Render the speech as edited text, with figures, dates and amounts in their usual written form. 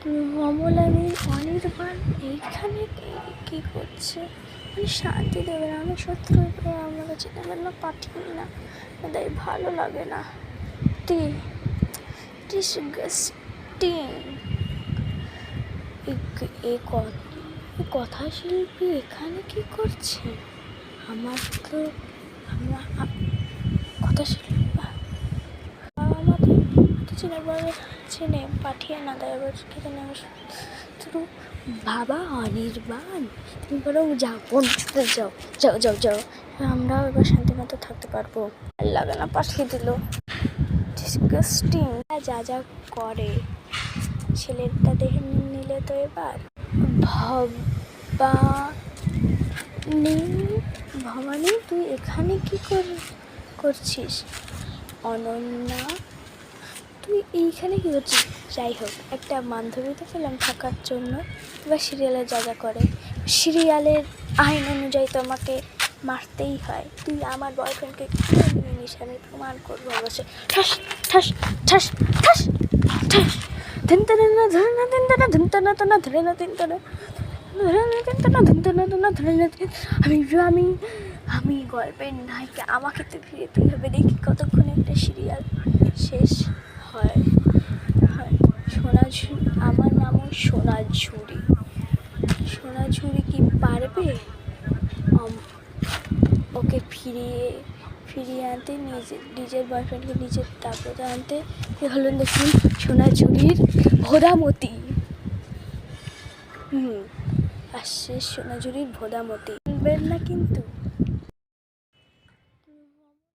অমলানি অনির্বাণ এইখানে কি করছে? মানে শান্তি দেবে না। আমি সত্যি আমার কাছে না পাঠিয়ে না, তাই ভালো লাগে না। ডিসগাস্টিং। এই কথা শিল্পী এখানে কি করছে? আমার তো কথা শিল্পী চেনে পাঠিয়ে না দেয়। এবার কি জানি আমার শুধু বাবা অনির্বাণ, তুমি বরং যাও, বন্ধুতে যাও যাও যাও যাও, আমরাও এবার শান্তি মতো থাকতে পারবো। আর লাগে না, পাঠিয়ে দিল। ডিসগাস্টিং। যা যা করে ছেলেটা দেখে নিলে তো এবার। ভবানী তুই এখানে কি করছিস? অনন্যা তুই এইখানে কী করছিস? যাই হোক, একটা বান্ধবী তো পেলাম থাকার জন্য। এবার সিরিয়ালে যা যা করে, সিরিয়ালের আইন অনুযায়ী তো আমাকে মারতেই হয়। তুই আমার বয়ফ্রেন্ডকে কিনে নিয়ে নিস, আমি প্রমাণ করবো অবশ্যই। ঠাস ঠাস ঠাস ঠাস ঠাস। ধরে না ধরে না দিন না ধরে না তো না ধরে না দিন তো না আমি গল্পের নায়িকা, আমাকে তো ফিরেতেই হবে। দেখি কতক্ষণে একটা সিরিয়াল শেষ হয়। সোনাঝুরি, আমার নামও সোনাঝুরি। সোনাঝুরি কি পারবে ওকে ফিরিয়ে আনতে, নিজের বয়ফ্রেন্ডকে নিজের তারপরে আনতে? হলেন দেখুন সোনাঝুরির ভোদামতি। আসছে সোনাঝুরির ভোদামতি। বলবেন না কিন্তু।